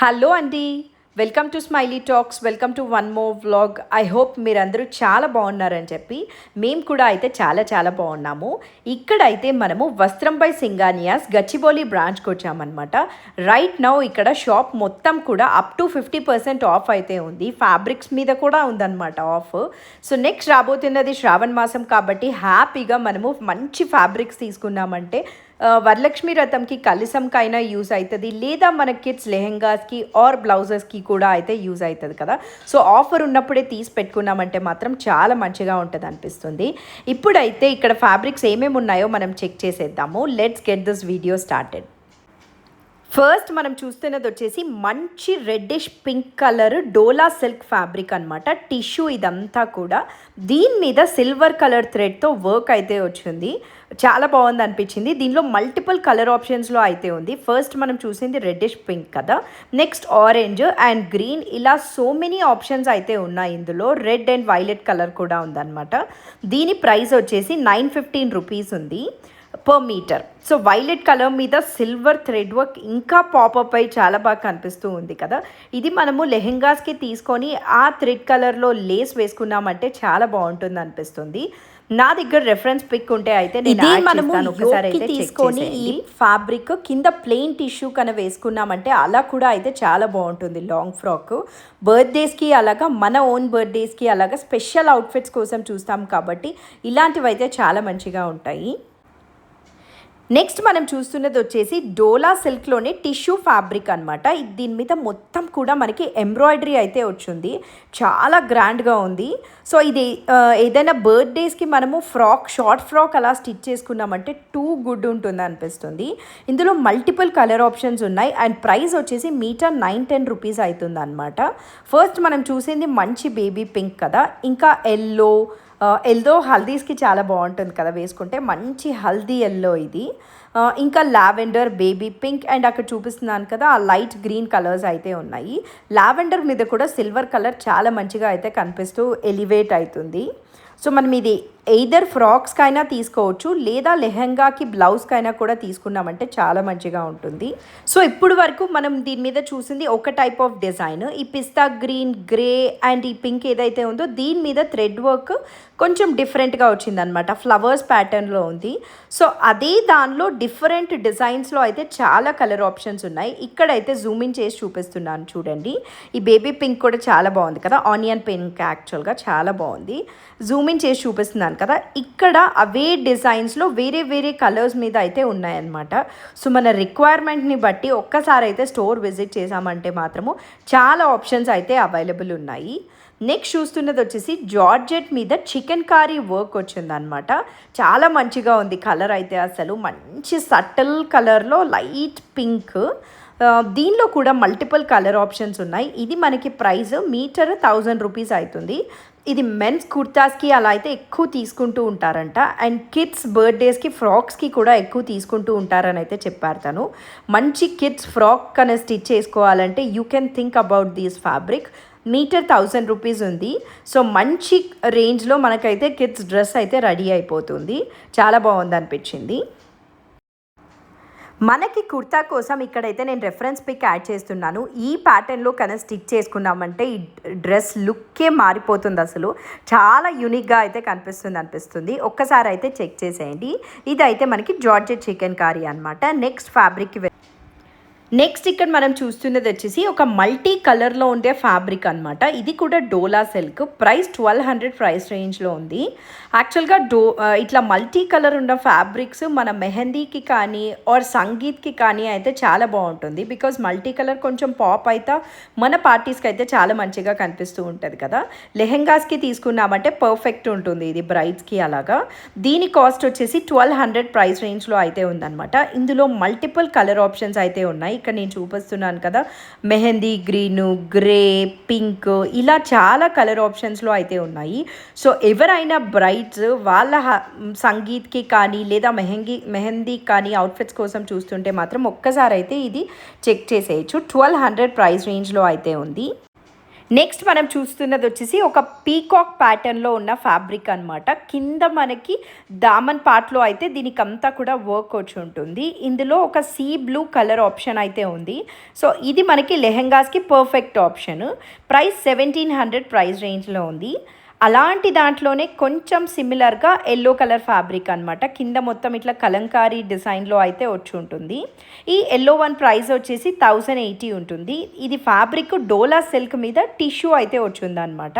Hello అండి. Welcome to smiley talks. Welcome to one more vlog. I hope మీరందరూ చాలా బాగున్నారని చెప్పి మేము కూడా అయితే చాలా చాలా బాగున్నాము. ఇక్కడైతే మనము వస్త్రం బై సింగానియాస్ గచ్చిబౌలి బ్రాంచ్కి వచ్చామన్నమాట. రైట్ నౌ ఇక్కడ షాప్ మొత్తం కూడా అప్ టు 50% ఆఫ్ అయితే ఉంది. ఫ్యాబ్రిక్స్ మీద కూడా ఉందన్నమాట ఆఫ్. సో నెక్స్ట్ రాబోతున్నది శ్రావణ మాసం కాబట్టి హ్యాపీగా మనము మంచి ఫ్యాబ్రిక్స్ తీసుకున్నామంటే వరలక్ష్మి వ్రతంకి కలిసంకైనా యూజ్ అవుతుంది, లేదా మన కిడ్స్ లెహెంగాస్కి ఆర్ బ్లౌజెస్కి కూడా అయితే యూజ్ అవుతుంది కదా. సో ఆఫర్ ఉన్నప్పుడే తీసి పెట్టుకున్నామంటే మాత్రం చాలా మంచిగా ఉంటుంది అనిపిస్తుంది. ఇప్పుడైతే ఇక్కడ ఫ్యాబ్రిక్స్ ఏమేమి ఉన్నాయో మనం చెక్ చేసేద్దాము. Let's get this video started. First మనం చూస్తున్నది వచ్చేసి మంచి reddish pink colour dola silk fabric అనమాట. టిష్యూ ఇదంతా కూడా దీని మీద సిల్వర్ కలర్ థ్రెడ్తో వర్క్ అయితే వచ్చింది. చాలా బాగుంది అనిపించింది. దీనిలో మల్టిపుల్ కలర్ ఆప్షన్స్లో అయితే ఉంది. ఫస్ట్ మనం చూసింది రెడ్డిష్ పింక్ కదా, నెక్స్ట్ ఆరెంజ్ అండ్ గ్రీన్, ఇలా సో మెనీ ఆప్షన్స్ అయితే ఉన్నాయి. ఇందులో రెడ్ అండ్ వైలెట్ కలర్ కూడా ఉందన్నమాట. దీని ప్రైస్ వచ్చేసి 915 రూపీస్ ఉంది per meter. So violet colour మీద సిల్వర్ థ్రెడ్ వర్క్ ఇంకా పాపప్ అయి చాలా బాగా కనిపిస్తూ ఉంది కదా. ఇది మనము లెహెంగాస్కి తీసుకొని ఆ థ్రెడ్ కలర్లో లేస్ వేసుకున్నామంటే చాలా బాగుంటుంది అనిపిస్తుంది. నా దగ్గర రెఫరెన్స్ పిక్ ఉంటే అయితే నేను మనము ఒకసారి అయితే తీసుకొని ఈ ఫ్యాబ్రిక్ కింద ప్లెయిన్ టిష్యూ కన్నా వేసుకున్నామంటే అలా కూడా అయితే చాలా బాగుంటుంది. లాంగ్ ఫ్రాక్ బర్త్డేస్కి అలాగా, మన ఓన్ బర్త్డేస్కి అలాగా స్పెషల్ అవుట్ఫిట్స్ కోసం చూస్తాం కాబట్టి ఇలాంటివి అయితే చాలా మంచిగా ఉంటాయి. నెక్స్ట్ మనం చూస్తున్నది వచ్చేసి డోలా సిల్క్లోనే టిష్యూ ఫ్యాబ్రిక్ అనమాట. దీని మీద మొత్తం కూడా మనకి ఎంబ్రాయిడరీ అయితే వచ్చింది, చాలా గ్రాండ్గా ఉంది. సో ఇది ఏదైనా బర్త్డేస్కి మనము షార్ట్ ఫ్రాక్ అలా స్టిచ్ చేసుకున్నామంటే టూ గుడ్ ఉంటుంది అనిపిస్తుంది. ఇందులో మల్టిపుల్ కలర్ ఆప్షన్స్ ఉన్నాయి అండ్ ప్రైస్ వచ్చేసి మీటర్ 910 రూపీస్ అవుతుంది అనమాట. ఫస్ట్ మనం చూసింది మంచి బేబీ పింక్ కదా, ఇంకా ఎల్లో హల్దీస్కి చాలా బాగుంటుంది కదా వేసుకుంటే, మంచి హల్దీ ఎల్లో ఇది. ఇంకా లావెండర్, బేబీ పింక్ అండ్ అక్కడ చూపిస్తున్నాను కదా ఆ లైట్ గ్రీన్ కలర్స్ అయితే ఉన్నాయి. లావెండర్ మీద కూడా సిల్వర్ కలర్ చాలా మంచిగా అయితే కనిపిస్తూ ఎలివేట్ అవుతుంది. సో మనం ఇది ఎయిదర్ ఫ్రాక్స్కైనా తీసుకోవచ్చు, లేదా లెహెంగాకి బ్లౌజ్కైనా కూడా తీసుకున్నామంటే చాలా మంచిగా ఉంటుంది. సో ఇప్పుడు వరకు మనం దీని మీద చూసింది ఒక టైప్ ఆఫ్ డిజైన్. ఈ పిస్తా గ్రీన్, గ్రే అండ్ ఈ పింక్ ఏదైతే ఉందో దీని మీద థ్రెడ్ వర్క్ కొంచెం డిఫరెంట్గా వచ్చిందనమాట, ఫ్లవర్స్ ప్యాటర్న్లో ఉంది. సో అదే దానిలో డిఫరెంట్ డిజైన్స్లో అయితే చాలా కలర్ ఆప్షన్స్ ఉన్నాయి. ఇక్కడైతే జూమింగ్ చేసి చూపిస్తున్నాను చూడండి. ఈ బేబీ పింక్ కూడా చాలా బాగుంది కదా, ఆనియన్ పింక్ యాక్చువల్గా చాలా బాగుంది. జూమింగ్ చేసి చూపిస్తున్నాను కదా, ఇక్కడ అవే డిజైన్స్లో వేరే వేరే కలర్స్ మీద అయితే ఉన్నాయన్నమాట. సో మన రిక్వైర్మెంట్ని బట్టి ఒక్కసారి అయితే స్టోర్ విజిట్ చేసామంటే మాత్రము చాలా ఆప్షన్స్ అయితే అవైలబుల్ ఉన్నాయి. నెక్స్ట్ చూస్తున్నది వచ్చేసి జార్జెట్ మీద చికెన్ కారీ వర్క్ వచ్చిందనమాట. చాలా మంచిగా ఉంది కలర్ అయితే, అసలు మంచి సటిల్ కలర్లో లైట్ పింక్. దీనిలో కూడా మల్టిపుల్ కలర్ ఆప్షన్స్ ఉన్నాయి. ఇది మనకి ప్రైస్ మీటర్ 1000 రూపీస్ అవుతుంది. ఇది మెన్స్ కుర్తాస్కి అలా అయితే ఎక్కువ తీసుకుంటూ ఉంటారంట, అండ్ కిడ్స్ బర్త్డేస్కి ఫ్రాక్స్కి కూడా ఎక్కువ తీసుకుంటూ ఉంటారని అయితే చెప్పారు తను. మంచి కిడ్స్ ఫ్రాక్ కన్నా స్టిచ్ చేసుకోవాలంటే you can think about these fabric. Meter 1000 rupees ఉంది. సో మంచి రేంజ్లో మనకైతే కిడ్స్ డ్రెస్ అయితే రెడీ అయిపోతుంది. చాలా బాగుంది అనిపించింది. మనకి కుర్తా కోసం ఇక్కడైతే నేను రెఫరెన్స్ పిక్ యాడ్ చేస్తున్నాను. ఈ ప్యాటర్న్లో కన్నా స్టిచ్ చేసుకున్నామంటే ఈ డ్రెస్ లుక్కే మారిపోతుంది, అసలు చాలా యూనిక్గా అయితే అనిపిస్తుంది. ఒక్కసారి అయితే చెక్ చేసేయండి. ఇదైతే మనకి జార్జెట్ చికెన్ కారీ అనమాట. నెక్స్ట్ ఇక్కడ మనం చూస్తున్నది వచ్చేసి ఒక మల్టీ కలర్లో ఉండే ఫ్యాబ్రిక్ అనమాట. ఇది కూడా డోలా సిల్క్. ప్రైస్ 1200 ప్రైస్ రేంజ్లో ఉంది. యాక్చువల్గా ఇట్లా మల్టీ కలర్ ఉన్న ఫ్యాబ్రిక్స్ మన మెహందీకి కానీ ఆర్ సంగీత్కి కానీ అయితే చాలా బాగుంటుంది. బికాజ్ మల్టీ కలర్ కొంచెం పాప్ అయితే మన పార్టీస్కి అయితే చాలా మంచిగా కనిపిస్తూ ఉంటుంది కదా. లెహెంగాస్కి తీసుకున్నామంటే పర్ఫెక్ట్ ఉంటుంది ఇది బ్రైడ్స్కి అలాగా. దీని కాస్ట్ వచ్చేసి 1200 ప్రైస్ రేంజ్లో అయితే ఉందన్నమాట. ఇందులో మల్టిపుల్ కలర్ ఆప్షన్స్ అయితే ఉన్నాయి. ఇక్కడ నేను చూపిస్తున్నాను కదా, మెహందీ గ్రీను, గ్రే, పింక్, ఇలా చాలా కలర్ ఆప్షన్స్లో అయితే ఉన్నాయి. సో ఎవరైనా బ్రైడ్స్ వాళ్ళ సంగీత్కి కానీ లేదా మెహందీ కానీ అవుట్ఫిట్స్ కోసం చూస్తుంటే మాత్రం ఒక్కసారి అయితే ఇది చెక్ చేసేయచ్చు. 1200 ప్రైస్ రేంజ్లో అయితే ఉంది. నెక్స్ట్ మనం చూస్తున్నది వచ్చేసి ఒక పీకాక్ ప్యాటర్న్లో ఉన్న ఫ్యాబ్రిక్ అనమాట. కింద మనకి దామన్ పార్ట్లో అయితే దీనికి అంతా కూడా వర్క్ వచ్చి ఉంటుంది. ఇందులో ఒక సీ బ్లూ కలర్ ఆప్షన్ అయితే ఉంది. సో ఇది మనకి లెహెంగాస్కి పర్ఫెక్ట్ ఆప్షన్. ప్రైస్ 1700 ప్రైస్ రేంజ్లో ఉంది. అలాంటి దాంట్లోనే కొంచెం సిమిలర్గా ఎల్లో కలర్ ఫ్యాబ్రిక్ అనమాట. కింద మొత్తం ఇట్లా కలంకారీ డిజైన్లో అయితే వచ్చి ఉంటుంది. ఈ ఎల్లో వన్ ప్రైస్ వచ్చేసి 1080 ఉంటుంది. ఇది ఫ్యాబ్రిక్ డోలా సిల్క్ మీద టిష్యూ అయితే వచ్చిందనమాట.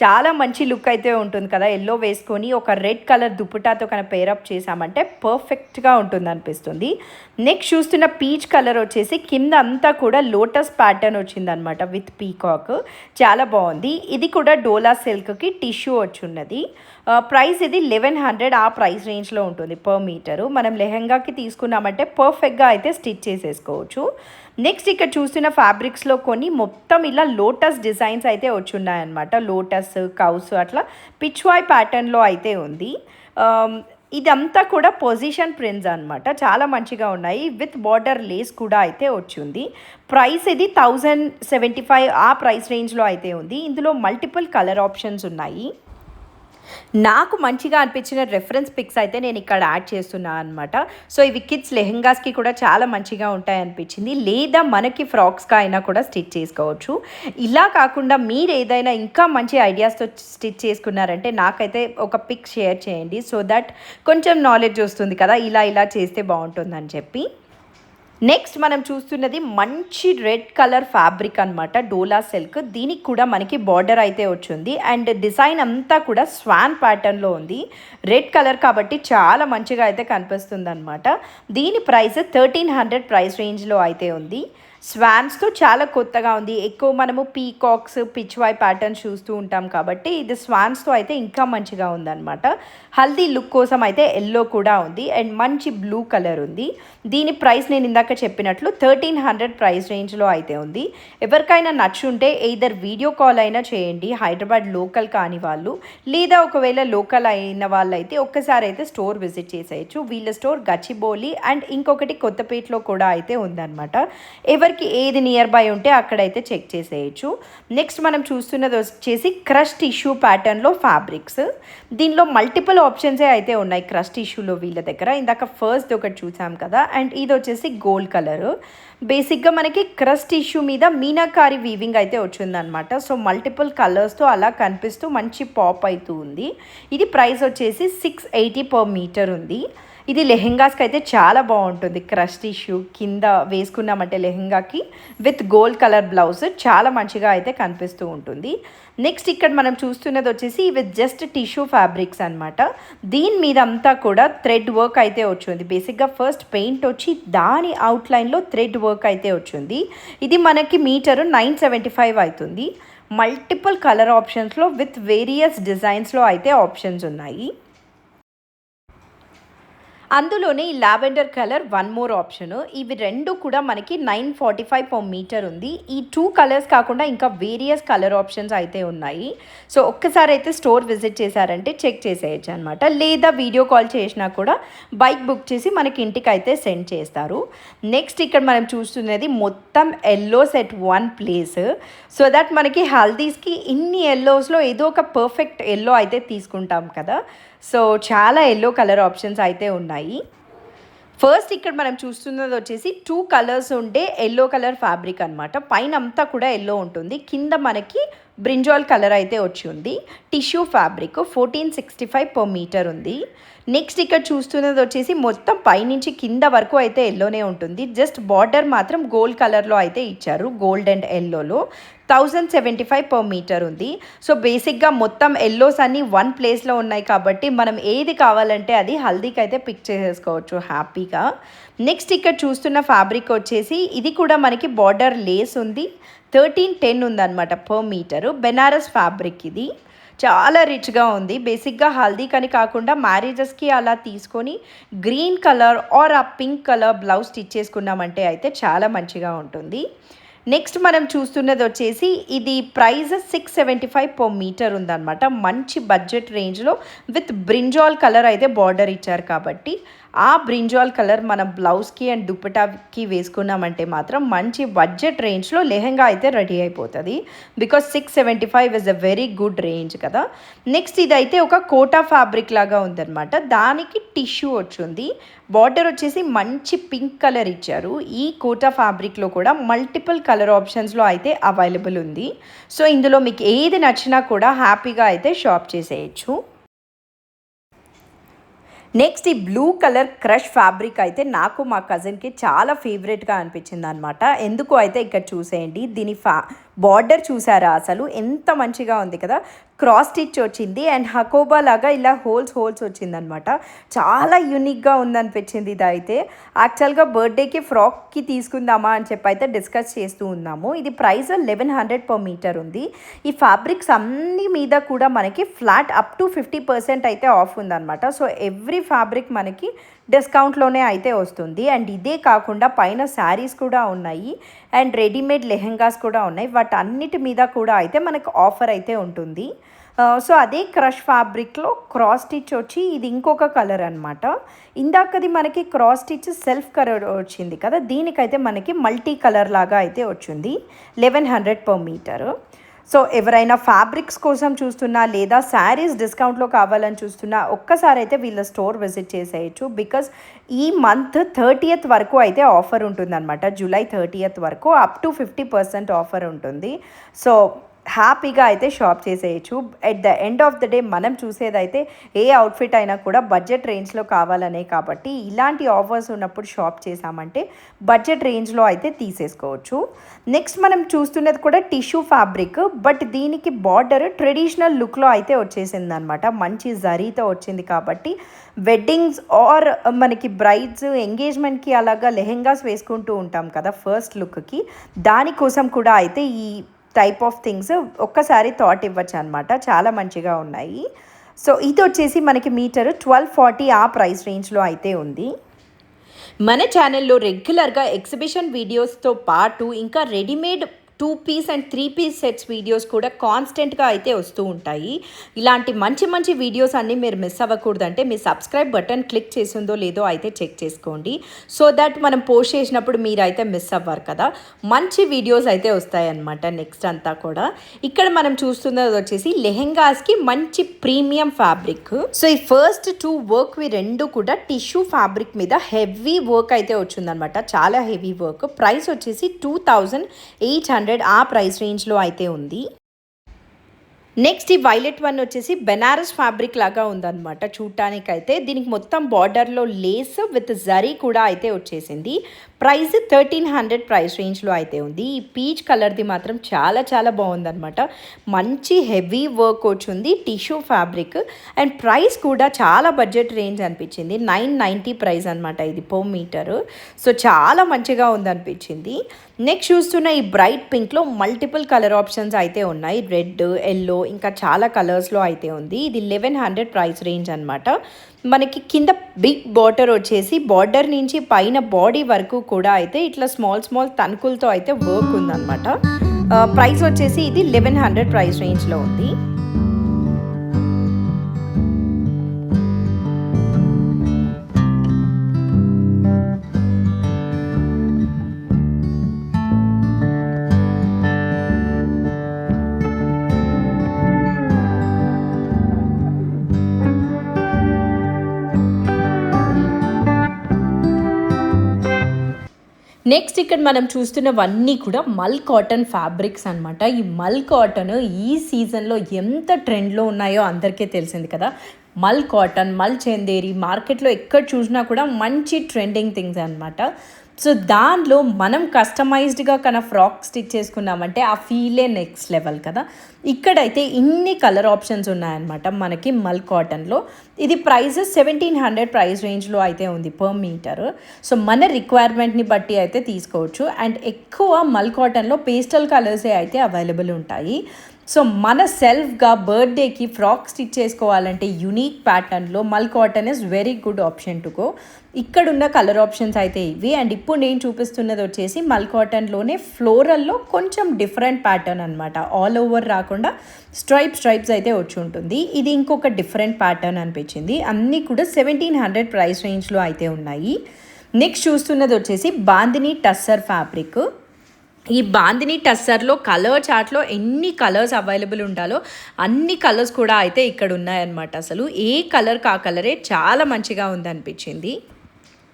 చాలా మంచి లుక్ అయితే ఉంటుంది కదా. ఎల్లో వేసుకొని ఒక రెడ్ కలర్ దుప్పటాతో కనుక పేరప్ చేసామంటే పర్ఫెక్ట్గా ఉంటుంది అనిపిస్తుంది. నెక్స్ట్ చూస్తున్న పీచ్ కలర్ వచ్చేసి కింద అంతా కూడా లోటస్ ప్యాటర్న్ వచ్చిందనమాట విత్ పీకాక్. చాలా బాగుంది. ఇది కూడా డోలా సిల్క్కి టిష్యూ వచ్చి ఉన్నది. ప్రైస్ ఇది 1100 ఆ ప్రైస్ రేంజ్లో ఉంటుంది పర్ మీటరు. మనం లెహెంగాకి తీసుకున్నామంటే పర్ఫెక్ట్గా అయితే స్టిచ్ చేసేసుకోవచ్చు. నెక్స్ట్ ఇక్కడ చూస్తున్న ఫ్యాబ్రిక్స్లో కొన్ని మొత్తం ఇలా లోటస్ డిజైన్స్ అయితే వచ్చి ఉన్నాయన్నమాట. లోటస్, కౌస్ అట్లా పిచ్వాయ్ ప్యాటర్న్లో అయితే ఉంది. ఇదంతా కూడా పొజిషన్ ప్రింట్స్ అనమాట. చాలా మంచిగా ఉన్నాయి. విత్ బార్డర్ లేస్ కూడా అయితే వచ్చింది. ప్రైస్ ఇది 1075 ఆ ప్రైస్ రేంజ్లో అయితే ఉంది. ఇందులో మల్టిపుల్ కలర్ ఆప్షన్స్ ఉన్నాయి. నాకు మంచిగా అనిపించిన రెఫరెన్స్ పిక్స్ అయితే నేను ఇక్కడ యాడ్ చేస్తున్నాను అనమాట. సో ఇవి కిడ్స్ లెహెంగాస్కి కూడా చాలా మంచిగా ఉంటాయి అనిపించింది. లేదా మనకి ఫ్రాక్స్గా అయినా కూడా స్టిచ్ చేసుకోవచ్చు. ఇలా కాకుండా మీరు ఏదైనా ఇంకా మంచి ఐడియాస్తో స్టిచ్ చేసుకున్నారంటే నాకైతే ఒక పిక్ షేర్ చేయండి. సో దట్ కొంచెం నాలెడ్జ్ వస్తుంది కదా, ఇలా చేస్తే బాగుంటుందని చెప్పి. నెక్స్ట్ మనం చూస్తున్నది మంచి రెడ్ కలర్ ఫ్యాబ్రిక్ అనమాట. డోలా సిల్క్. దీనికి కూడా మనకి బార్డర్ అయితే వచ్చింది. అండ్ డిజైన్ అంతా కూడా స్వాన్ ప్యాటర్న్లో ఉంది. రెడ్ కలర్ కాబట్టి చాలా మంచిగా అయితే కనిపిస్తుంది అనమాట. దీని ప్రైస్ 1300 ప్రైస్ రేంజ్లో అయితే ఉంది. స్వాన్స్తో చాలా కొత్తగా ఉంది. ఎక్కువ మనము పీకాక్స్, పిచ్వాయ్ ప్యాటర్న్స్ చూస్తూ ఉంటాం కాబట్టి ఇది స్వాన్స్తో అయితే ఇంకా మంచిగా ఉందన్నమాట. హల్దీ లుక్ కోసం అయితే ఎల్లో కూడా ఉంది అండ్ మంచి బ్లూ కలర్ ఉంది. దీని ప్రైస్ నేను ఇందాక చెప్పినట్లు 1300 ప్రైస్ రేంజ్లో అయితే ఉంది. ఎవరికైనా నచ్చుంటే ఎయిదర్ వీడియో కాల్ అయినా చేయండి, హైదరాబాద్ లోకల్ కాని వాళ్ళు, లేదా ఒకవేళ లోకల్ అయిన వాళ్ళైతే ఒక్కసారి అయితే స్టోర్ విజిట్ చేసేయచ్చు. వీళ్ళ స్టోర్ గచ్చిబౌలి అండ్ ఇంకొకటి కొత్తపేటలో కూడా అయితే ఉందన్నమాట. ఎవరికి ఏది నియర్ బై ఉంటే అక్కడైతే చెక్ చేసేయచ్చు. నెక్స్ట్ మనం చూస్తున్నది వచ్చేసి క్రష్ టిష్యూ ప్యాటర్న్లో ఫ్యాబ్రిక్స్. దీనిలో మల్టిపుల్ ఆప్షన్సే అయితే ఉన్నాయి క్రష్ టిష్యూలో వీళ్ళ దగ్గర. ఇందాక ఫస్ట్ ఒకటి చూసాం కదా, అండ్ ఇది వచ్చేసి గోల్డ్ కలర్. బేసిక్గా మనకి క్రష్ టిష్యూ మీద మీనాకారి వీవింగ్ అయితే వచ్చిందనమాట. సో మల్టిపుల్ కలర్స్తో అలా కనిపిస్తూ మంచి పాప్ అవుతూ ఉంది. ఇది ప్రైస్ వచ్చేసి 680 పర్ మీటర్ ఉంది. ఇది లెహెంగాస్కి అయితే చాలా బాగుంటుంది. క్రష్ టిష్యూ కింద వేసుకున్నామంటే లెహెంగాకి విత్ గోల్డ్ కలర్ బ్లౌజ్ చాలా మంచిగా అయితే కనిపిస్తూ ఉంటుంది. నెక్స్ట్ ఇక్కడ మనం చూస్తున్నది వచ్చేసి ఇవి జస్ట్ టిష్యూ ఫ్యాబ్రిక్స్ అనమాట. దీని మీద అంతా కూడా థ్రెడ్ వర్క్ అయితే వచ్చింది. బేసిక్గా ఫస్ట్ పెయింట్ వచ్చి దాని అవుట్లైన్లో థ్రెడ్ వర్క్ అయితే వచ్చింది. ఇది మనకి మీటరు 975 అవుతుంది. మల్టిపుల్ కలర్ ఆప్షన్స్లో విత్ వేరియస్ డిజైన్స్లో అయితే ఆప్షన్స్ ఉన్నాయి. అందులోనే ఈ lavender colour one more option. ఇవి రెండు కూడా మనకి 945 పర్ మీటర్ ఉంది. ఈ 2 కలర్స్ కాకుండా ఇంకా వేరియస్ కలర్ ఆప్షన్స్ అయితే ఉన్నాయి. సో ఒక్కసారి అయితే స్టోర్ విజిట్ చేశారంటే చెక్ చేసేయచ్చు అనమాట. లేదా వీడియో కాల్ చేసినా కూడా బైక్ బుక్ చేసి మనకి ఇంటికి అయితే సెండ్ చేస్తారు. నెక్స్ట్ ఇక్కడ మనం చూస్తున్నది మొత్తం yellow set one place. So that మనకి హల్దీస్కి ఇన్ని ఎల్లోస్లో ఏదో ఒక పర్ఫెక్ట్ ఎల్లో అయితే తీసుకుంటాం కదా. సో చాలా ఎల్లో కలర్ ఆప్షన్స్ అయితే ఉన్నాయి. ఫస్ట్ ఇక్కడ మనం చూస్తున్నది వచ్చేసి 2 కలర్స్ ఉండే ఎల్లో కలర్ ఫ్యాబ్రిక్ అనమాట. పైన అంతా కూడా ఎల్లో ఉంటుంది. కింద మనకి బ్రింజాల్ కలర్ అయితే వచ్చి ఉంది. టిష్యూ ఫ్యాబ్రిక్ 1465 పర్ మీటర్ ఉంది. నెక్స్ట్ ఇక్కడ చూస్తున్నది వచ్చేసి మొత్తం పైనుంచి కింద వరకు అయితే ఎల్లోనే ఉంటుంది. జస్ట్ బార్డర్ మాత్రం గోల్డ్ కలర్లో అయితే ఇచ్చారు. గోల్డ్ అండ్ ఎల్లోలో 1075 పర్ మీటర్ ఉంది. సో బేసిక్గా మొత్తం ఎల్లోస్ అన్నీ వన్ ప్లేస్లో ఉన్నాయి కాబట్టి మనం ఏది కావాలంటే అది హల్దీకి అయితే పిక్ చేసేసుకోవచ్చు హ్యాపీగా. నెక్స్ట్ ఇక్కడ చూస్తున్న ఫ్యాబ్రిక్ వచ్చేసి ఇది కూడా మనకి బార్డర్ లేస్ ఉంది. 1310 ఉందన్నమాట పర్ మీటరు. బెనారస్ ఫ్యాబ్రిక్ ఇది చాలా రిచ్గా ఉంది. బేసిక్గా హల్దీకని కాకుండా మ్యారేజెస్కి అలా తీసుకొని గ్రీన్ కలర్ ఆర్ ఆ పింక్ కలర్ బ్లౌజ్ స్టిచ్ చేసుకున్నామంటే అయితే చాలా మంచిగా ఉంటుంది. నెక్స్ట్ మనం చూస్తున్నది వచ్చేసి ఇది ప్రైస్ 675 పర్ మీటర్ ఉందన్నమాట. మంచి బడ్జెట్ రేంజ్లో విత్ బ్రింజాల్ కలర్ అయితే బార్డర్ ఇచ్చారు కాబట్టి ఆ బ్రింజాల్ కలర్ మన బ్లౌజ్కి అండ్ దుపటాకి వేసుకున్నామంటే మాత్రం మంచి బడ్జెట్ రేంజ్లో లెహెంగా అయితే రెడీ అయిపోతుంది. Because 675 is a very good range కదా. నెక్స్ట్ ఇదైతే ఒక కోటా ఫ్యాబ్రిక్ లాగా ఉందన్నమాట. దానికి టిష్యూ వచ్చింది. బార్డర్ వచ్చేసి మంచి పింక్ కలర్ ఇచ్చారు. ఈ కోటా ఫ్యాబ్రిక్లో కూడా మల్టిపుల్ కలర్ ఆప్షన్స్లో అయితే అవైలబుల్ ఉంది. సో ఇందులో మీకు ఏది నచ్చినా కూడా హ్యాపీగా అయితే షాప్ చేసేయచ్చు. నెక్స్ట్ ఈ బ్లూ కలర్ క్రష్ ఫ్యాబ్రిక్ అయితే నాకు మా కజిన్కి చాలా ఫేవరెట్గా అనిపించింది అనమాట. ఎందుకు అయితే ఇక్కడ చూసేయండి, దీని బార్డర్ చూసారా అసలు ఎంత మంచిగా ఉంది కదా. క్రాస్ స్టిచ్ వచ్చింది అండ్ హకోబా లాగా ఇలా హోల్స్ వచ్చిందనమాట. చాలా యూనిక్గా ఉందనిపించింది. ఇది అయితే యాక్చువల్గా బర్త్డేకి ఫ్రాక్కి తీసుకుందామా అని చెప్పి అయితే డిస్కస్ చేస్తూ ఉన్నాము. ఇది ప్రైస్ 1100 పర్ మీటర్ ఉంది. ఈ ఫ్యాబ్రిక్స్ అన్ని మీద కూడా మనకి ఫ్లాట్ అప్ టు 50% అయితే ఆఫ్ ఉందన్నమాట. సో ఎవ్రీ ఫ్యాబ్రిక్ మనకి డిస్కౌంట్లోనే అయితే వస్తుంది. అండ్ ఇదే కాకుండా పైన శారీస్ కూడా ఉన్నాయి అండ్ రెడీమేడ్ లెహెంగాస్ కూడా ఉన్నాయి. వాటన్నిటి మీద కూడా అయితే మనకు ఆఫర్ అయితే ఉంటుంది. సో అదే క్రష్ ఫ్యాబ్రిక్లో క్రాస్ స్టిచ్ వచ్చి ఇది ఇంకొక కలర్ అనమాట. ఇందాకది మనకి క్రాస్ స్టిచ్ సెల్ఫ్ కలర్ వచ్చింది కదా, దీనికైతే మనకి మల్టీ కలర్ లాగా అయితే వచ్చింది. 1100 పర్ మీటర్. సో ఎవరైనా ఫ్యాబ్రిక్స్ కోసం చూస్తున్నా లేదా శారీస్ డిస్కౌంట్లో కావాలని చూస్తున్నా ఒక్కసారి అయితే వీళ్ళ స్టోర్ విజిట్ చేసేయచ్చు. బికాస్ ఈ మంత్ 30th వరకు అయితే ఆఫర్ ఉంటుందన్నమాట. జూలై 30th వరకు అప్ టు 50% ఆఫర్ ఉంటుంది. సో హ్యాపీగా అయితే షాప్ చేసేయచ్చు. At the end of the day మనం చూసేదైతే ఏ అవుట్ఫిట్ అయినా కూడా బడ్జెట్ రేంజ్లో కావాలనే కాబట్టి ఇలాంటి ఆఫర్స్ ఉన్నప్పుడు షాప్ చేసామంటే బడ్జెట్ రేంజ్లో అయితే తీసేసుకోవచ్చు. నెక్స్ట్ మనం చూస్తున్నది కూడా టిష్యూ ఫ్యాబ్రిక్, బట్ దీనికి బార్డర్ ట్రెడిషనల్ లుక్లో అయితే వచ్చేసింది అనమాట. మంచి జరీతో వచ్చింది కాబట్టి వెడ్డింగ్స్ ఆర్ మనకి బ్రైడ్స్ ఎంగేజ్మెంట్కి అలాగా లెహెంగాస్ వేసుకుంటూ ఉంటాం కదా ఫస్ట్ లుక్కి, దానికోసం కూడా అయితే ఈ టైప్ ఆఫ్ థింగ్స్ ఒక్కసారి థాట్ ఇవ్వచ్చు అనమాట. చాలా మంచిగా ఉన్నాయి. సో ఇది వచ్చేసి మనకి మీటర్ 1240 ఆ ప్రైస్ రేంజ్లో అయితే ఉంది. మన ఛానల్లో రెగ్యులర్గా ఎగ్జిబిషన్ వీడియోస్తో పాటు ఇంకా readymade 2 piece and 3 piece sets videos కూడా కాన్స్టెంట్గా అయితే వస్తూ ఉంటాయి. ఇలాంటి మంచి వీడియోస్ అన్నీ మీరు మిస్ అవ్వకూడదంటే మీ సబ్స్క్రైబ్ బటన్ క్లిక్ చేసిందో లేదో అయితే చెక్ చేసుకోండి. సో దట్ మనం పోస్ట్ చేసినప్పుడు మీరు అయితే మిస్ అవ్వరు కదా. మంచి వీడియోస్ అయితే వస్తాయన్నమాట నెక్స్ట్ అంతా కూడా. ఇక్కడ మనం చూస్తున్నది వచ్చేసి లెహెంగాస్కి మంచి ప్రీమియం ఫ్యాబ్రిక్. సో ఈ ఫస్ట్ 2 వర్క్వి రెండు కూడా టిష్యూ ఫ్యాబ్రిక్ మీద హెవీ వర్క్ అయితే వచ్చిందనమాట. చాలా హెవీ వర్క్. ప్రైస్ వచ్చేసి 2800 ఆ ప్రైస్ రేంజ్లో అయితే ఉంది. నెక్స్ట్ ఈ వైలెట్ వన్ వచ్చేసి బెనారస్ ఫ్యాబ్రిక్ లాగా ఉందన్నమాట చూడటానికైతే. దీనికి మొత్తం బార్డర్లో లేస్ విత్ జరీ కూడా అయితే వచ్చేసింది. ప్రైస్ 1300 ప్రైస్ రేంజ్లో అయితే ఉంది. ఈ పీచ్ కలర్ది మాత్రం చాలా బాగుందన్నమాట. మంచి హెవీ వర్క్ వచ్చింది, టిష్యూ ఫ్యాబ్రిక్ అండ్ ప్రైస్ కూడా చాలా బడ్జెట్ రేంజ్ అనిపించింది. 990 ప్రైస్ అనమాట ఇది పర్ మీటరు. సో చాలా మంచిగా ఉందనిపించింది. నెక్స్ట్ చూస్తున్న ఈ బ్రైట్ పింక్లో మల్టిపుల్ కలర్ ఆప్షన్స్ అయితే ఉన్నాయి. రెడ్, ఎల్లో ఇంకా చాలా కలర్స్లో అయితే ఉంది. ఇది 1100 ప్రైస్ రేంజ్ అనమాట. మనకి కింద బిగ్ బార్డర్ వచ్చేసి బార్డర్ నుంచి పైన బాడీ వరకు కూడా అయితే ఇట్లా స్మాల్ తణుకులతో అయితే వర్క్ ఉందన్నమాట. ప్రైస్ వచ్చేసి ఇది 1100 ప్రైస్ రేంజ్లో ఉంది. నెక్స్ట్ ఇక్కడ మనం చూస్తున్నవన్నీ కూడా మల్ కాటన్ ఫ్యాబ్రిక్స్ అనమాట. ఈ మల్ కాటన్ ఈ సీజన్లో ఎంత ట్రెండ్లో ఉన్నాయో అందరికీ తెలిసింది కదా. మల్ కాటన్, మల్ చందేరి మార్కెట్లో ఎక్కడ చూసినా కూడా మంచి ట్రెండింగ్ థింగ్స్ అనమాట. సో దానిలో మనం కస్టమైజ్డ్గా కన్నా ఫ్రాక్ స్టిచ్ చేసుకున్నామంటే ఆ ఫీలే నెక్స్ట్ లెవెల్ కదా. ఇక్కడైతే ఇన్ని కలర్ ఆప్షన్స్ ఉన్నాయన్నమాట మనకి మల్ కాటన్లో. ఇది ప్రైస్ 1700 ప్రైస్ రేంజ్లో అయితే ఉంది పర్ మీటర్. సో మన రిక్వైర్మెంట్ని బట్టి అయితే తీసుకోవచ్చు. అండ్ ఎక్కువ మల్ కాటన్లో పేస్టల్ కలర్సే అయితే అవైలబుల్ ఉంటాయి. సో మన సెల్ఫ్గా బర్త్డేకి ఫ్రాక్ స్టిచ్ చేసుకోవాలంటే యునీక్ ప్యాటర్న్లో మల్ cotton is very good option to go. ఇక్కడున్న కలర్ ఆప్షన్స్ అయితే ఇవి. అండ్ ఇప్పుడు నేను చూపిస్తున్నది వచ్చేసి మల్ కాటన్లోనే ఫ్లోరల్లో కొంచెం డిఫరెంట్ ప్యాటర్న్ అనమాట. ఆల్ ఓవర్ రాకుండా స్ట్రైప్స్ అయితే వచ్చి ఉంటుంది. ఇది ఇంకొక డిఫరెంట్ ప్యాటర్న్ అనిపించింది. అన్నీ కూడా 1700 ప్రైస్ రేంజ్లో అయితే ఉన్నాయి. నెక్స్ట్ చూస్తున్నది వచ్చేసి బాందిని టస్సర్ ఫ్యాబ్రిక్. ఈ బాందిని టస్సర్లో కలర్ చార్ట్లో ఎన్ని కలర్స్ అవైలబుల్ ఉండాలో అన్ని కలర్స్ కూడా అయితే ఇక్కడ ఉన్నాయన్నమాట. అసలు ఏ కలర్ కా కలరే చాలా మంచిగా ఉందనిపించింది.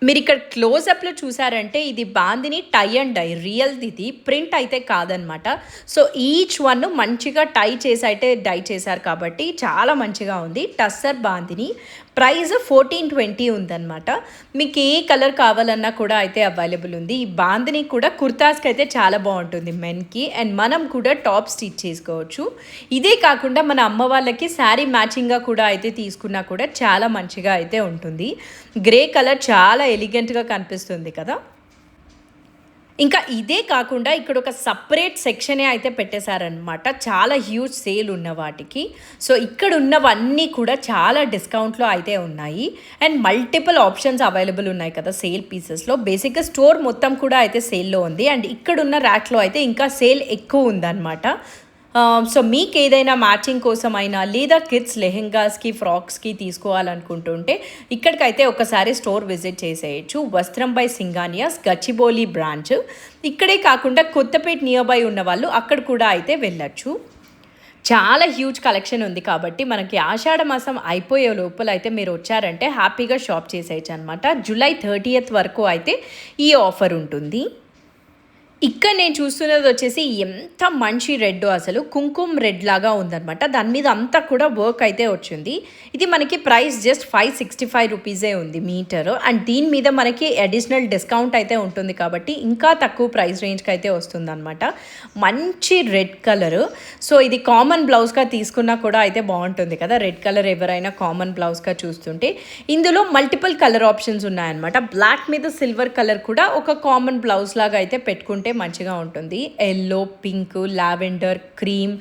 మీరు ఇక్కడ క్లోజప్లో చూసారంటే ఇది బాందిని టై అండ్ డై రియల్ది, ఇది ప్రింట్ అయితే కాదనమాట. సో ఈచ్ వన్ మంచిగా టై చేసి అయితే డై చేశారు కాబట్టి చాలా మంచిగా ఉంది. టస్సర్ బాందిని ప్రైస్ 1420 ఉందన్నమాట. మీకు ఏ కలర్ కావాలన్నా కూడా అయితే అవైలబుల్ ఉంది. ఈ బాందిని కూడా కుర్తాస్కి అయితే చాలా బాగుంటుంది మెన్కి. అండ్ మనం కూడా టాప్ స్టిచ్ చేసుకోవచ్చు. ఇదే కాకుండా మన అమ్మ వాళ్ళకి శారీ మ్యాచింగ్గా కూడా అయితే తీసుకున్నా కూడా చాలా మంచిగా అయితే ఉంటుంది. గ్రే కలర్ చాలా ఎలిగెంట్గా కనిపిస్తుంది కదా. ఇంకా ఇదే కాకుండా ఇక్కడ ఒక సపరేట్ సెక్షనే అయితే పెట్టేశారనమాట, చాలా హ్యూజ్ సేల్ ఉన్న వాటికి. సో ఇక్కడ ఉన్నవన్నీ కూడా చాలా డిస్కౌంట్లో అయితే ఉన్నాయి. అండ్ మల్టిపుల్ ఆప్షన్స్ అవైలబుల్ ఉన్నాయి కదా సేల్ పీసెస్లో. బేసిక్గా స్టోర్ మొత్తం కూడా అయితే సేల్లో ఉంది. అండ్ ఇక్కడున్న ర్యాక్లో అయితే ఇంకా సేల్ ఎక్కువ ఉందన్నమాట. సో మీకు ఏదైనా మ్యాచింగ్ కోసమైనా లేదా కిడ్స్ లెహెంగాస్కి ఫ్రాక్స్కి తీసుకోవాలనుకుంటుంటే ఇక్కడికైతే ఒకసారి స్టోర్ విజిట్ చేసేయచ్చు. వస్త్రం బై సింగానియాస్ గచ్చిబౌలి బ్రాంచ్. ఇక్కడే కాకుండా కొత్తపేట నియర్ బై ఉన్న వాళ్ళు అక్కడ కూడా అయితే వెళ్ళచ్చు. చాలా హ్యూజ్ కలెక్షన్ ఉంది కాబట్టి మనకి ఆషాఢ మాసం అయిపోయే లోపల అయితే మీరు వచ్చారంటే హ్యాపీగా షాప్ చేసేయచ్చు అనమాట. జూలై 30th వరకు అయితే ఈ ఆఫర్ ఉంటుంది. ఇక్కడ నేను చూస్తున్నది వచ్చేసి ఎంత మంచి రెడ్, అసలు కుంకుమ రెడ్ లాగా ఉందనమాట. దాని మీద అంతా కూడా వర్క్ అయితే వచ్చింది. ఇది మనకి ప్రైస్ జస్ట్ 565 రూపీసే ఉంది మీటరు. అండ్ దీని మీద మనకి అడిషనల్ డిస్కౌంట్ అయితే ఉంటుంది కాబట్టి ఇంకా తక్కువ ప్రైస్ రేంజ్కి అయితే వస్తుందన్నమాట. మంచి రెడ్ కలరు. సో ఇది కామన్ బ్లౌజ్గా తీసుకున్నా కూడా అయితే బాగుంటుంది కదా. రెడ్ కలర్ ఎవరైనా కామన్ బ్లౌజ్గా చూస్తుంటే ఇందులో మల్టిపుల్ కలర్ ఆప్షన్స్ ఉన్నాయన్నమాట. బ్లాక్ మీద సిల్వర్ కలర్ కూడా ఒక కామన్ బ్లౌజ్ లాగా అయితే పెట్టుకుంటే మంచిగా ఉంటుంది. Yellow, pink, lavender, cream,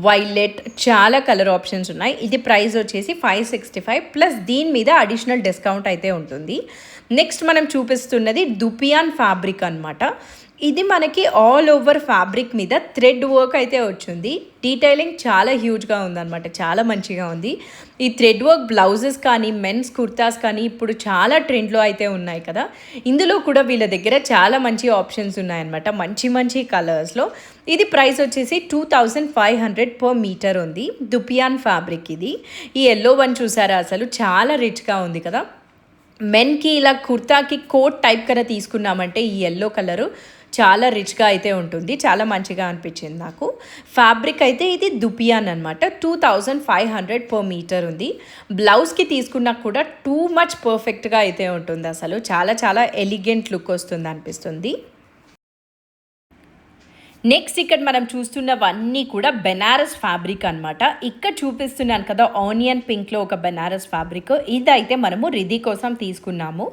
violet చాలా కలర్ ఆప్షన్స్ ఉన్నాయి. ఇది ప్రైస్ వచ్చేసి 565 ప్లస్ దీని మీద అడిషనల్ డిస్కౌంట్ అయితే ఉంటుంది. నెక్స్ట్ మనం చూపిస్తున్నది దుపియాన్ ఫ్యాబ్రిక్ అనమాట. ఇది మనకి ఆల్ ఓవర్ ఫ్యాబ్రిక్ మీద థ్రెడ్ వర్క్ అయితే వచ్చింది. డీటెయిలింగ్ చాలా హ్యూజ్గా ఉందన్నమాట, చాలా మంచిగా ఉంది. ఈ థ్రెడ్ వర్క్ బ్లౌజెస్ కానీ మెన్స్ కుర్తాస్ కానీ ఇప్పుడు చాలా ట్రెండ్లో అయితే ఉన్నాయి కదా. ఇందులో కూడా వీళ్ళ దగ్గర చాలా మంచి ఆప్షన్స్ ఉన్నాయన్నమాట, మంచి మంచి కలర్స్లో. ఇది ప్రైస్ వచ్చేసి 2500 per మీటర్ ఉంది. దుపియాన్ ఫ్యాబ్రిక్ ఇది. ఈ ఎల్లో వన్ చూసారా, అసలు చాలా రిచ్గా ఉంది కదా. మెన్కి ఇలా కుర్తాకి కోట్ టైప్ కన్నా తీసుకున్నామంటే ఈ ఎల్లో కలరు చాలా రిచ్గా అయితే ఉంటుంది, చాలా మంచిగా అనిపించింది నాకు. ఫ్యాబ్రిక్ అయితే ఇది దుపియాన్ అనమాట. 2500 per మీటర్ ఉంది. బ్లౌజ్కి తీసుకున్నా కూడా టూ మచ్ పర్ఫెక్ట్గా అయితే ఉంటుంది, అసలు చాలా చాలా ఎలిగెంట్ లుక్ వస్తుంది అనిపిస్తుంది. నెక్స్ట్ ఇక్కడ మనం చూస్తున్నవన్నీ కూడా బెనారస్ ఫ్యాబ్రిక్ అనమాట. ఇక్కడ చూపిస్తున్నాను కదా ఆనియన్ పింక్లో ఒక బెనారస్ ఫ్యాబ్రిక్. ఇదైతే మనము రిధి కోసం తీసుకున్నాము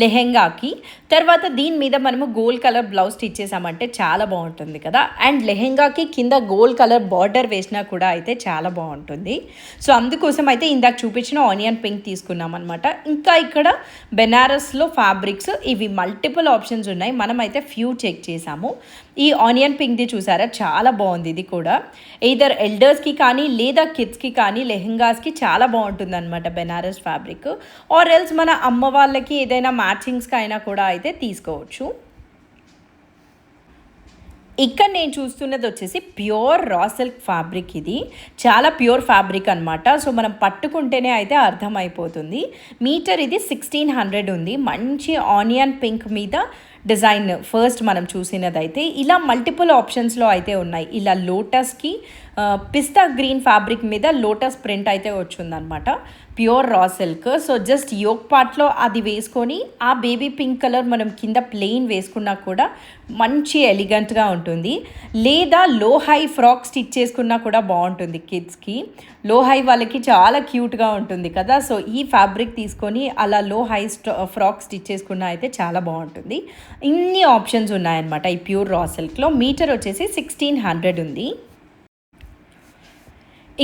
లెహెంగాకి. తర్వాత దీని మీద మనము గోల్డ్ కలర్ బ్లౌజ్ స్టిచ్ చేసామంటే చాలా బాగుంటుంది కదా. అండ్ లెహెంగాకి కింద గోల్డ్ కలర్ బార్డర్ వేసినా కూడా అయితే చాలా బాగుంటుంది. సో అందుకోసం అయితే ఇందాక చూపించిన ఆనియన్ పింక్ తీసుకున్నాం అనమాట. ఇంకా ఇక్కడ బెనారస్లో ఫ్యాబ్రిక్స్ ఇవి మల్టిపుల్ ఆప్షన్స్ ఉన్నాయి, మనమైతే ఫ్యూ చెక్ చేసాము. ఈ ఆనియన్ పింక్ది చూసారా, చాలా బాగుంది. ఇది కూడా ఎయిదర్ ఎల్డర్స్కి కానీ లేదా కిడ్స్కి కానీ లెహెంగాస్కి చాలా బాగుంటుంది అనమాట బెనారస్ ఫ్యాబ్రిక్. ఆర్ ఎల్స్ మన అమ్మ వాళ్ళకి ఏదైనా మ్యాచింగ్స్కి అయినా కూడా అయితే తీసుకోవచ్చు. ఇక్కడ నేను చూస్తున్నది వచ్చేసి ప్యూర్ రా సిల్క్ ఫ్యాబ్రిక్. ఇది చాలా ప్యూర్ ఫ్యాబ్రిక్ అనమాట. సో మనం పట్టుకుంటేనే అయితే అర్థమైపోతుంది. మీటర్ ఇది 1600 ఉంది. మంచి ఆనియన్ పింక్ మీద డిజైన్ ఫస్ట్ మనం చూసినదైతే ఇలా మల్టిపుల్ ఆప్షన్స్లో అయితే ఉన్నాయి. ఇలా లోటస్కి పిస్తా గ్రీన్ ఫ్యాబ్రిక్ మీద లోటస్ ప్రింట్ అయితే వచ్చిందనమాట, pure raw silk. So just yoke పార్ట్లో అది వేసుకొని ఆ బేబీ పింక్ కలర్ మనం కింద ప్లెయిన్ వేసుకున్నా కూడా మంచి ఎలిగెంట్గా ఉంటుంది. లేదా లో హై ఫ్రాక్ స్టిచ్ చేసుకున్నా కూడా బాగుంటుంది కిడ్స్కి. లో హై వాళ్ళకి చాలా క్యూట్గా ఉంటుంది కదా. సో ఈ ఫ్యాబ్రిక్ తీసుకొని అలా లో హై ఫ్రాక్ స్టిచ్ చేసుకున్నా అయితే చాలా బాగుంటుంది. ఇన్ని ఆప్షన్స్ ఉన్నాయన్నమాట ఈ ప్యూర్ రా సిల్క్లో. మీటర్ వచ్చేసి 1600 ఉంది.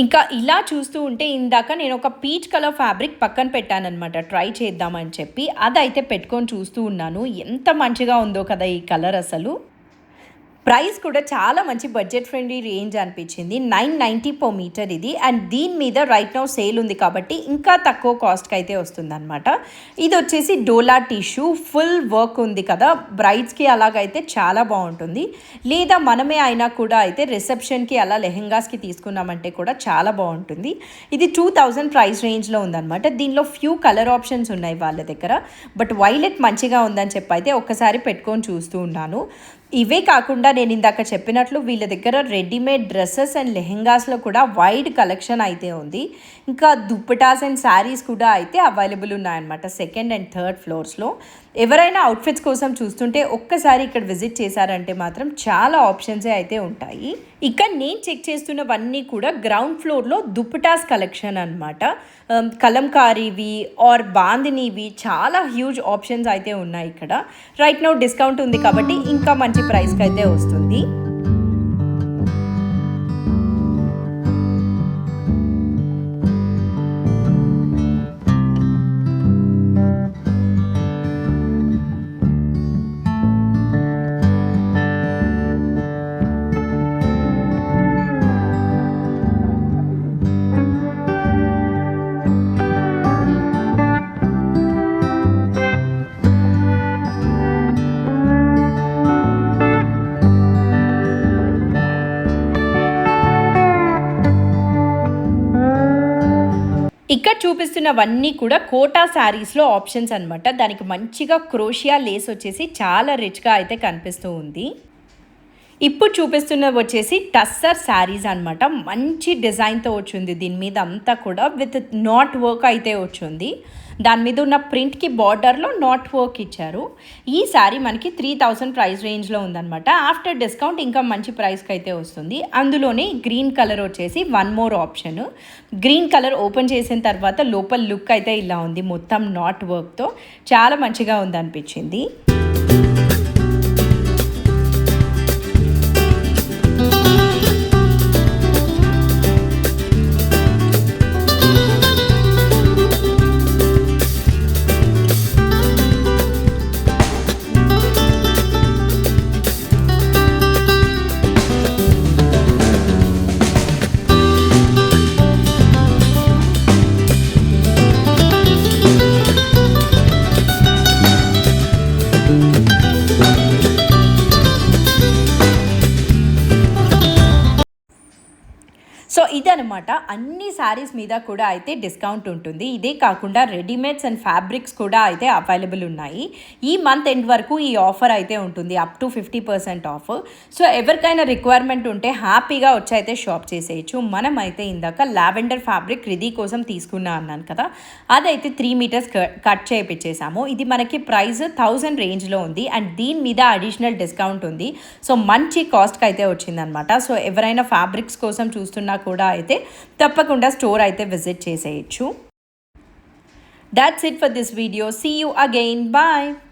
ఇంకా ఇలా చూస్తూ ఉంటే ఇందాక నేను ఒక పీచ్ కలర్ ఫ్యాబ్రిక్ పక్కన పెట్టానన్నమాట ట్రై చేద్దామని చెప్పి. అదైతే పెట్టుకొని చూస్తూ ఉన్నాను. ఎంత మంచిగా ఉందో కదా ఈ కలర్ అసలు. ప్రైస్ కూడా చాలా మంచి బడ్జెట్ ఫ్రెండ్లీ రేంజ్ అనిపించింది. 990 పర్ మీటర్ ఇది. అండ్ దీని మీద రైట్ నౌ సేల్ ఉంది కాబట్టి ఇంకా తక్కువ కాస్ట్కి అయితే వస్తుందన్నమాట. ఇది వచ్చేసి డోలా టిష్యూ ఫుల్ వర్క్ ఉంది కదా, బ్రైడ్స్కి అలాగైతే చాలా బాగుంటుంది. లేదా మనమే అయినా కూడా అయితే రిసెప్షన్కి అలా లెహెంగాస్కి తీసుకున్నామంటే కూడా చాలా బాగుంటుంది. ఇది 2000 ప్రైస్ రేంజ్లో ఉందన్నమాట. దీనిలో ఫ్యూ కలర్ ఆప్షన్స్ ఉన్నాయి వాళ్ళ దగ్గర. బట్ వైలెట్ మంచిగా ఉందని చెప్పి అయితే ఒక్కసారి పెట్టుకొని చూస్తూ ఉన్నాను. ఇవే కాకుండా నేను ఇందాక చెప్పినట్లు వీళ్ళ దగ్గర రెడీమేడ్ డ్రెస్సెస్ అండ్ లెహెంగాస్లో కూడా వైడ్ కలెక్షన్ అయితే ఉంది. ఇంకా దుప్పటాస్ అండ్ శారీస్ కూడా అయితే అవైలబుల్ ఉన్నాయన్నమాట సెకండ్ అండ్ థర్డ్ ఫ్లోర్స్లో. ఎవరైనా అవుట్ఫిట్స్ కోసం చూస్తుంటే ఒక్కసారి ఇక్కడ విజిట్ చేశారంటే మాత్రం చాలా ఆప్షన్సే అయితే ఉంటాయి. ఇక్కడ నేను చెక్ చేస్తున్నవన్నీ కూడా గ్రౌండ్ ఫ్లోర్లో దుప్పటాస్ కలెక్షన్ అనమాట. కలంకారీవి ఆర్ బాందినీవి చాలా హ్యూజ్ ఆప్షన్స్ అయితే ఉన్నాయి ఇక్కడ. రైట్ నౌ డిస్కౌంట్ ఉంది కాబట్టి ఇంకా మంచి ప్రైస్కి అయితే వస్తుంది. ఇక్కడ చూపిస్తున్నవన్నీ కూడా కోటా శారీస్లో ఆప్షన్స్ అనమాట. దానికి మంచిగా క్రోషియా లేస్ వచ్చేసి చాలా రిచ్గా అయితే కనిపిస్తూ ఉంది. ఇప్పుడు చూపిస్తున్నవి వచ్చేసి టస్సర్ శారీస్ అనమాట. మంచి డిజైన్తో వచ్చింది. దీని మీద అంతా కూడా విత్ నాట్ వర్క్ అయితే వచ్చింది. దాని మీద ఉన్న ప్రింట్కి బార్డర్లో నాట్ వర్క్ ఇచ్చారు. ఈ శారీ మనకి 3000 ప్రైస్ రేంజ్లో ఉందన్నమాట. ఆఫ్టర్ డిస్కౌంట్ ఇంకా మంచి ప్రైస్కి అయితే వస్తుంది. అందులోనే గ్రీన్ కలర్ వచ్చేసి one more option. Green colour open చేసిన తర్వాత లోపల లుక్ అయితే ఇలా ఉంది, మొత్తం నాట్ వర్క్తో చాలా మంచిగా ఉంది అనిపించింది. సో ఇదనమాట, అన్ని శారీస్ మీద కూడా అయితే డిస్కౌంట్ ఉంటుంది. ఇదే కాకుండా రెడీమేడ్స్ అండ్ ఫ్యాబ్రిక్స్ కూడా అయితే అవైలబుల్ ఉన్నాయి. ఈ మంత్ ఎండ్ వరకు ఈ ఆఫర్ అయితే ఉంటుంది, అప్ టు 50% ఆఫ్. సో ఎవరికైనా రిక్వైర్మెంట్ ఉంటే హ్యాపీగా వచ్చి అయితే షాప్ చేసేయచ్చు. మనం అయితే ఇందాక లావెండర్ ఫ్యాబ్రిక్ రిదీ కోసం తీసుకున్నా అన్నాను కదా, అదైతే 3 మీటర్స్ కట్ చేయించేసాము. ఇది మనకి ప్రైస్ 1000 రేంజ్లో ఉంది అండ్ దీని మీద అడిషనల్ డిస్కౌంట్ ఉంది. సో మంచి కాస్ట్కి అయితే వచ్చిందనమాట. సో ఎవరైనా ఫ్యాబ్రిక్స్ కోసం చూస్తున్నా కూడా అయితే తప్పకుండా స్టోర్ అయితే విజిట్ చేసేయచ్చు. That's it for this video. See you again. Bye.